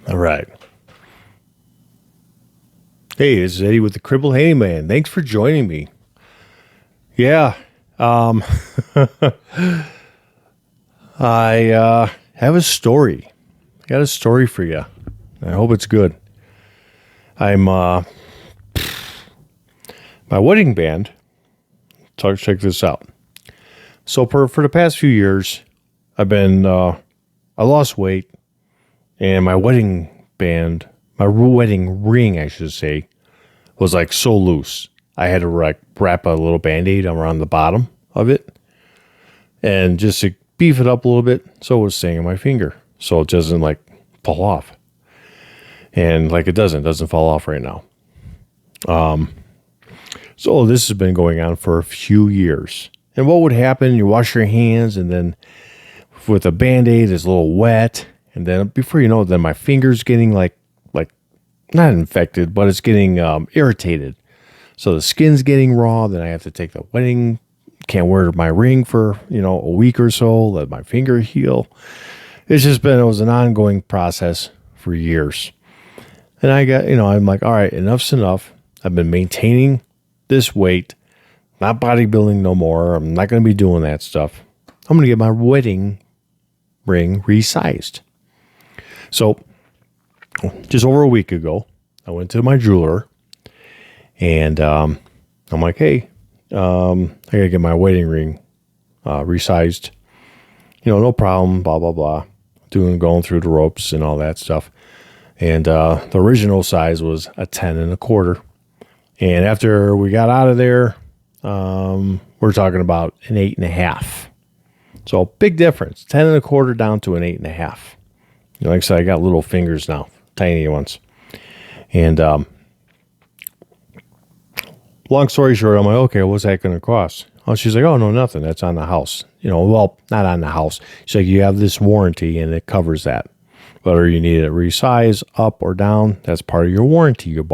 All right. Hey, this is Eddie with the Cribble Handyman. Thanks for joining me. Yeah, um, I have a story. I got a story for you. I hope it's good. I'm my wedding band. Check this out. So for the past few years, I've been I lost weight, and my wedding band, my wedding ring, I should say, was like so loose. I had to wrap a little Band-Aid around the bottom of it, and just to beef it up a little bit so it was staying on my finger, so it doesn't like fall off. And like it doesn't fall off right now. So this has been going on for a few years. And what would happen? You wash your hands, and then with a Band-Aid, it's a little wet, and then before you know it, then my finger's getting like not infected, but it's getting irritated. So the skin's getting raw. Then I have to take the wedding. Can't wear my ring for a week or so. Let my finger heal. It was an ongoing process for years. And I'm like, all right, enough's enough. I've been maintaining this weight, not bodybuilding no more. I'm not going to be doing that stuff. I'm going to get my wedding ring resized. So just over a week ago, I went to my jeweler, and I'm like, hey, I got to get my wedding ring resized. No problem, blah, blah, blah. Going through the ropes and all that stuff. And the original size was a 10 and a quarter. And after we got out of there, we're talking about an 8.5. So big difference, 10 and a quarter down to an 8.5. Like I said, I got little fingers now, tiny ones. And long story short, I'm like, okay, what's that going to cost? Oh, she's like, oh, no, nothing. That's on the house. Well, not on the house. She's like, you have this warranty, and it covers that. Whether you need it resize up or down, that's part of your warranty you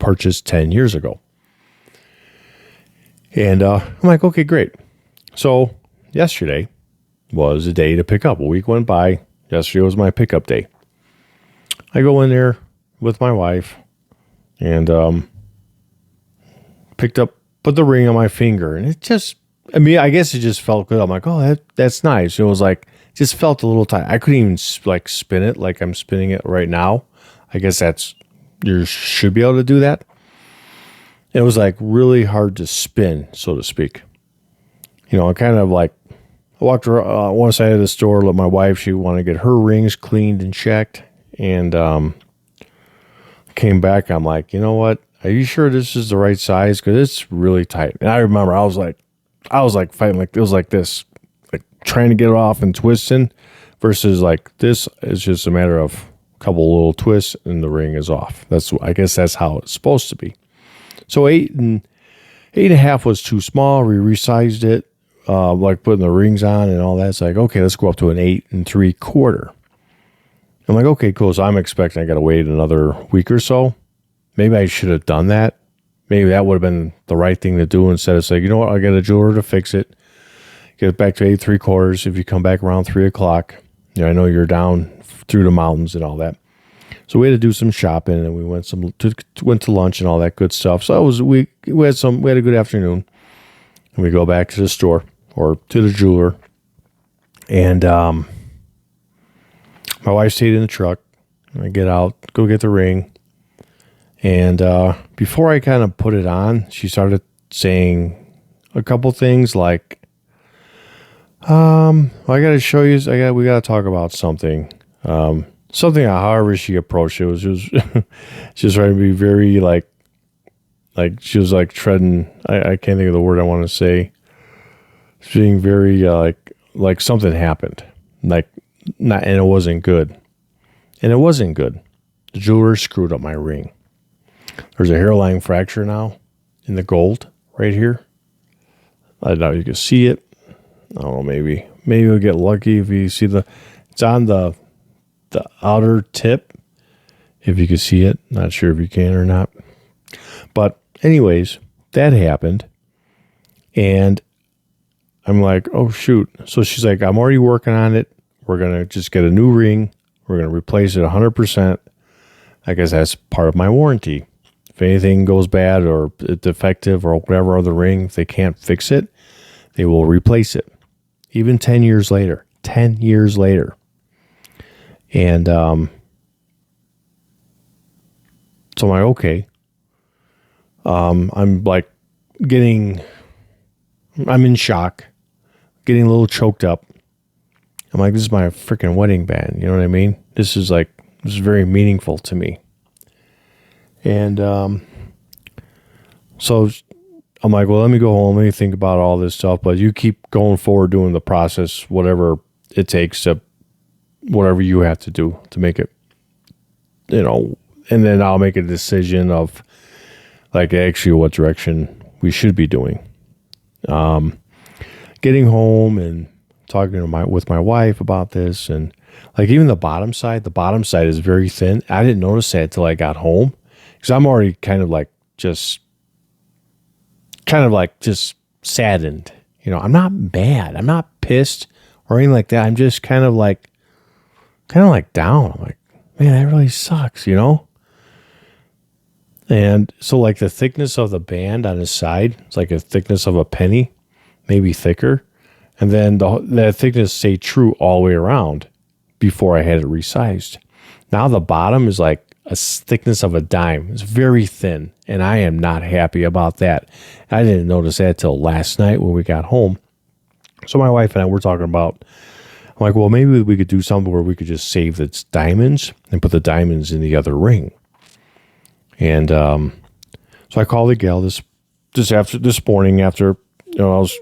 purchased 10 years ago. And I'm like, okay, great. So yesterday was a day to pick up. A week went by. Yesterday was my pickup day. I go in there with my wife and put the ring on my finger, and I guess it just felt good. I'm like, oh, that's nice. It was like, just felt a little tight. I couldn't even spin it like I'm spinning it right now. I guess you should be able to do that. And it was like really hard to spin, so to speak. I kind of like, I walked around one side of the store, let my wife, she wanted to get her rings cleaned and checked. And came back. I'm like, you know what? Are you sure this is the right size? Because it's really tight. And I remember I was like fighting, like it was like this, like trying to get it off and twisting, versus like this is just a matter of a couple little twists and the ring is off. I guess that's how it's supposed to be. So 8.5 was too small. We resized it, like putting the rings on and all that. It's like, okay, let's go up to an 8.75. I'm like, okay, cool. So I'm expecting I got to wait another week or so. Maybe I should have done that. Maybe that would have been the right thing to do, instead of saying, you know what, I got a jeweler to fix it. Get it back to 8.75. If you come back around 3 o'clock, I know you're down through the mountains and all that. So we had to do some shopping, and we went to lunch and all that good stuff. So we had a good afternoon, and we go back to the store or to the jeweler, and my wife stayed in the truck. I get out, go get the ring. And before I kind of put it on, she started saying a couple things like, I got to show you, we got to talk about something. However she approached it was just, she was trying to be very like she was like treading, I can't think of the word I want to say. She's being very like something happened. And it wasn't good. And it wasn't good. The jeweler screwed up my ring. There's a hairline fracture now in the gold right here. I don't know if you can see it. I don't know, maybe we'll get lucky if you see it's on the outer tip. If you can see it. Not sure if you can or not. But anyways, that happened. And I'm like, oh shoot. So she's like, I'm already working on it. We're going to just get a new ring, We're going to replace it 100%. I guess that's part of my warranty. If anything goes bad or defective or whatever other ring, if they can't fix it, they will replace it. Even 10 years later. 10 years later. And so I'm like, okay. I'm like I'm in shock, getting a little choked up. I'm like, this is my freaking wedding band. You know what I mean? This is very meaningful to me. And so I'm like, well, let me go home. Let me think about all this stuff. But you keep going forward doing the process, whatever it takes to, whatever you have to do to make it, and then I'll make a decision of like actually what direction we should be doing. Getting home and talking with my wife about this, and like even the bottom side is very thin. I didn't notice that till I got home because I'm already kind of like just saddened. I'm not mad. I'm not pissed or anything like that. I'm just kind of like down. I'm like, man, that really sucks, And so like the thickness of the band on his side, it's like a thickness of a penny, maybe thicker. And then the thickness stayed true all the way around before I had it resized. Now the bottom is like a thickness of a dime. It's very thin, and I am not happy about that. I didn't notice that till last night when we got home. So my wife and I were talking about, I'm like, well, maybe we could do something where we could just save the diamonds and put the diamonds in the other ring. And so I called the gal this morning after I was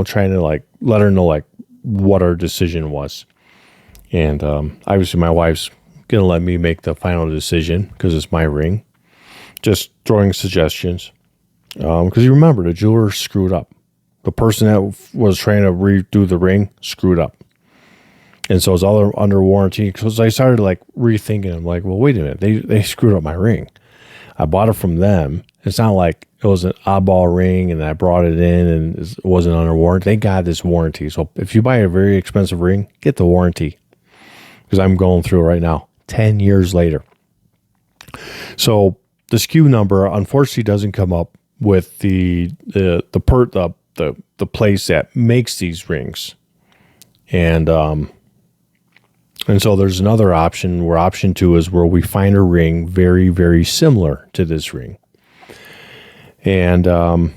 trying to like let her know like what our decision was. And obviously my wife's gonna let me make the final decision because it's my ring. Just throwing suggestions because you remember the jeweler screwed up. The person that was trying to redo the ring screwed up. And so it's all under warranty. Because I started like rethinking. I'm like, well, wait a minute. They screwed up my ring. I bought it from them. It's not like it was an oddball ring and I brought it in and it wasn't under warranty. They got this warranty. So if you buy a very expensive ring, get the warranty. Because I'm going through it right now, 10 years later. So the SKU number unfortunately doesn't come up with the place that makes these rings. And so there's another option where option 2 is where we find a ring very, very similar to this ring. And then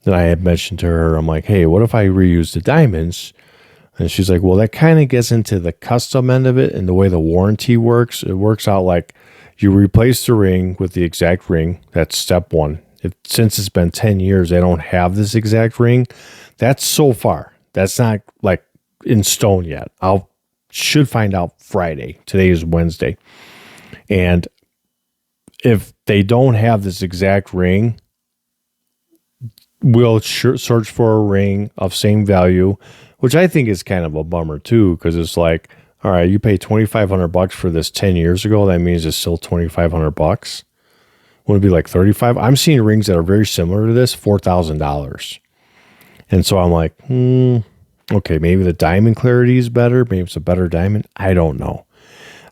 I had mentioned to her, I'm like, hey, what if I reuse the diamonds? And she's like, well, that kind of gets into the custom end of it and the way the warranty works. It works out like you replace the ring with the exact ring. That's step 1. Since it's been 10 years, they don't have this exact ring. That's so far. That's not like in stone yet. Should find out Friday. Today is Wednesday. And if they don't have this exact ring, we'll search for a ring of same value, which I think is kind of a bummer too, because it's like, all right, you pay $2,500 for this 10 years ago. That means it's still $2,500. Wouldn't it be like $35? I'm seeing rings that are very similar to this, $4,000. And so I'm like, okay, maybe the diamond clarity is better. Maybe it's a better diamond. I don't know.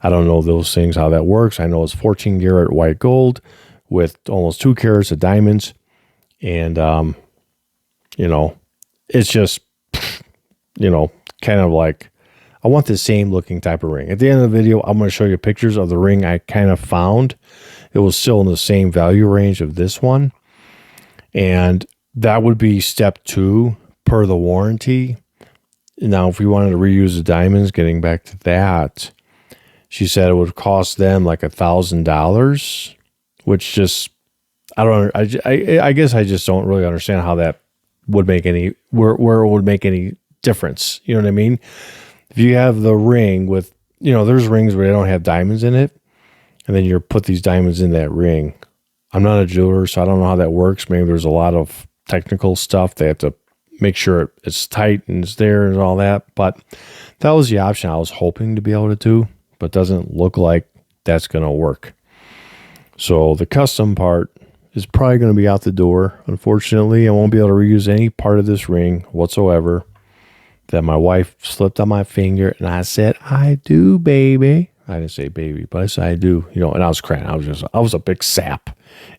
I don't know those things, how that works. I know it's 14 karat white gold with almost 2 carats of diamonds. And, it's just, kind of like, I want the same looking type of ring. At the end of the video, I'm going to show you pictures of the ring I kind of found. It was still in the same value range of this one. And that would be step 2 per the warranty. Now, if we wanted to reuse the diamonds, getting back to that, she said it would cost them like $1,000, which just, I guess I just don't really understand how that would make where it would make any difference. You know what I mean? If you have the ring with, there's rings where they don't have diamonds in it, and then you put these diamonds in that ring. I'm not a jeweler, so I don't know how that works. Maybe there's a lot of technical stuff. They have to make sure it's tight and it's there and all that. But that was the option I was hoping to be able to do, but doesn't look like that's going to work. So the custom part is probably going to be out the door. Unfortunately, I won't be able to reuse any part of this ring whatsoever that my wife slipped on my finger and I said, I do, baby. I didn't say baby, but I said I do, you know, and I was crying. I was a big sap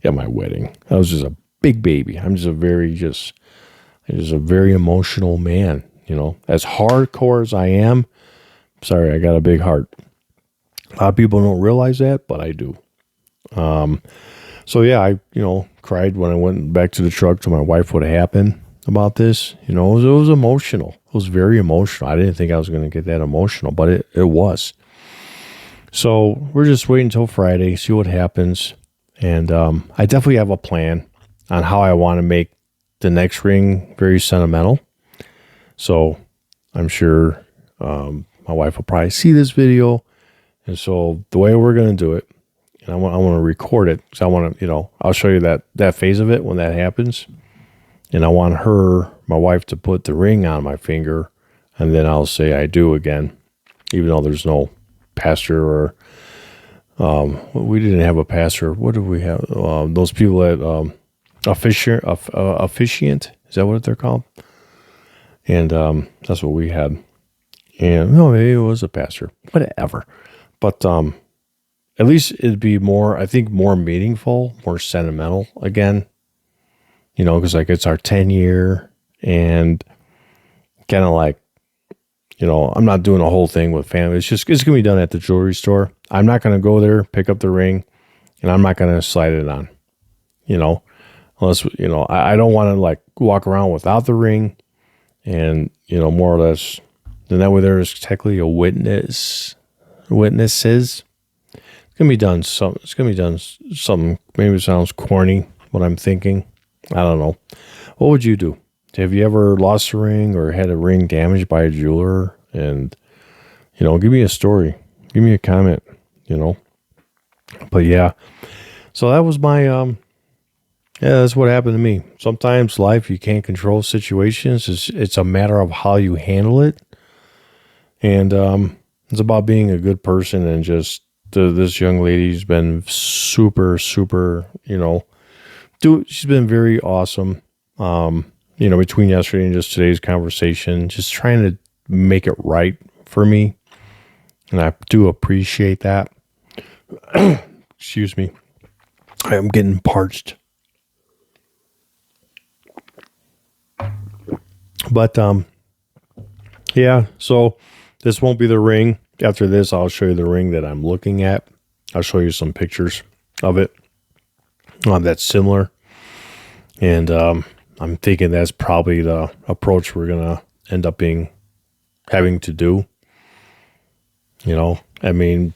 at my wedding. I was just a big baby. I'm just a very emotional man, you know, as hardcore as I am. Sorry, I got a big heart. A lot of people don't realize that, but I do. So yeah, I, you know, cried when I went back to the truck to my wife what happened about this. You know, it was emotional. It was very emotional. I didn't think I was going to get that emotional, but it was. So we're just waiting until Friday, see what happens. And I definitely have a plan on how I want to make the next ring very sentimental. So I'm sure my wife will probably see this video. And so the way we're going to do it, and I want to record it because I want to, you know, I'll show you that phase of it when that happens. And I want my wife, to put the ring on my finger, and then I'll say I do again, even though there's no pastor or we didn't have a pastor. What did we have? Those people that officiant, is that what they're called? And that's what we had. And no, maybe it was a pastor, whatever. But at least it'd be more, I think, more meaningful, more sentimental again. You know, because like it's our 10-year, and kind of like, you know, I'm not doing a whole thing with family. It's going to be done at the jewelry store. I'm not going to go there, pick up the ring, and I'm not going to slide it on, you know, unless, you know, I don't want to like walk around without the ring, and, you know, more or less, then that way there's technically a witnesses. It's going to be done. It's going to be done something, maybe it sounds corny, what I'm thinking. I don't know. What would you do? Have you ever lost a ring or had a ring damaged by a jeweler? And, you know, give me a story. Give me a comment, you know. But yeah. So that was my, that's what happened to me. Sometimes life, you can't control situations. It's a matter of how you handle it. And it's about being a good person, and just this young lady's been super, super, you know, she's been very awesome. You know, between yesterday and just today's conversation, just trying to make it right for me. And I do appreciate that. Excuse me. I am getting parched. But, yeah, so this won't be the ring. After this, I'll show you the ring that I'm looking at. I'll show you some pictures of it. That's similar. And I'm thinking that's probably the approach we're going to end up having to do. You know, I mean,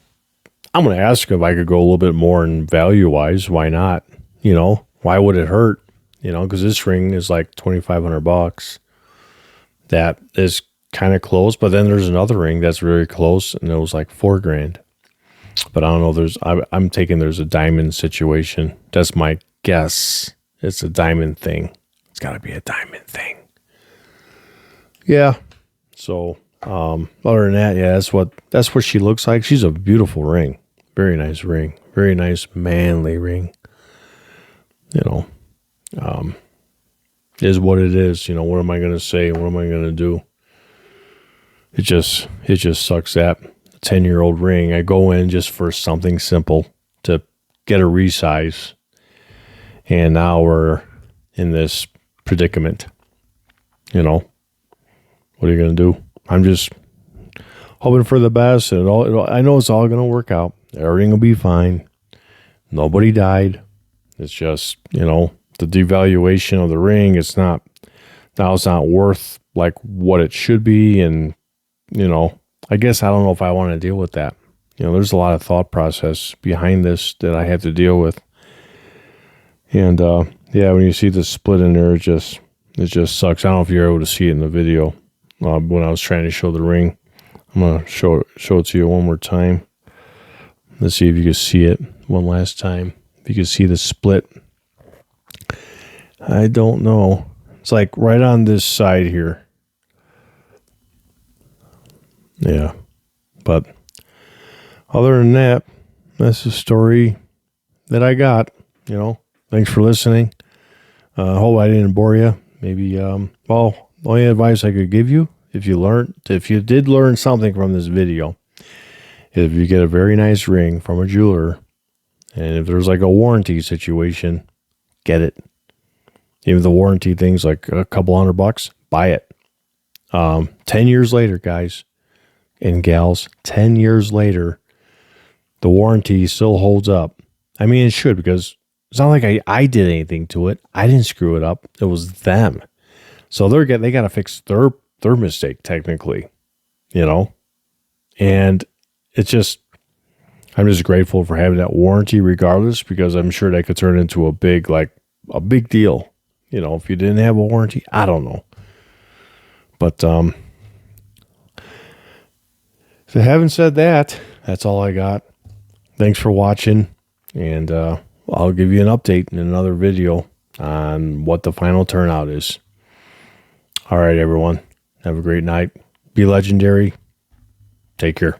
I'm going to ask if I could go a little bit more in value-wise. Why not? You know, why would it hurt? You know, because this ring is like $2,500. That is kind of close. But then there's another ring that's very close, and it was like $4,000. But I don't know. I'm taking there's a diamond situation. That's my guess. It's a diamond thing. It's got to be a diamond thing. Yeah. So, other than that, yeah, that's what she looks like. She's a beautiful ring. Very nice ring. Very nice manly ring. You know, is what it is. You know, what am I going to say? What am I going to do? It just sucks that 10-year-old ring. I go in just for something simple to get a resize. And now we're in this predicament. You know, what are you going to do? I'm just hoping for the best. And I know it's all going to work out. Everything will be fine. Nobody died. It's just, you know, the devaluation of the ring. It's not worth like what it should be. And, you know, I guess I don't know if I want to deal with that. You know, there's a lot of thought process behind this that I have to deal with. And, yeah, when you see the split in there, it just sucks. I don't know if you're able to see it in the video when I was trying to show the ring. I'm going to show it to you one more time. Let's see if you can see it one last time. If you can see the split. I don't know. It's like right on this side here. Yeah. But other than that, that's the story that I got, you know. Thanks for listening. Hope I didn't bore you. Maybe, well, the only advice I could give you, if you did learn something from this video, if you get a very nice ring from a jeweler, and if there's like a warranty situation, get it. Even the warranty thing's like a couple $100, buy it. 10 years later, guys and gals, 10 years later, the warranty still holds up. I mean, it should, because it's not like I did anything to it. I didn't screw it up. It was them. So they got to fix their mistake, technically, you know? And it's just, I'm just grateful for having that warranty regardless, because I'm sure that could turn into a big deal. You know, if you didn't have a warranty, I don't know. But if I haven't said that, that's all I got. Thanks for watching, and I'll give you an update in another video on what the final turnout is. All right, everyone. Have a great night. Be legendary. Take care.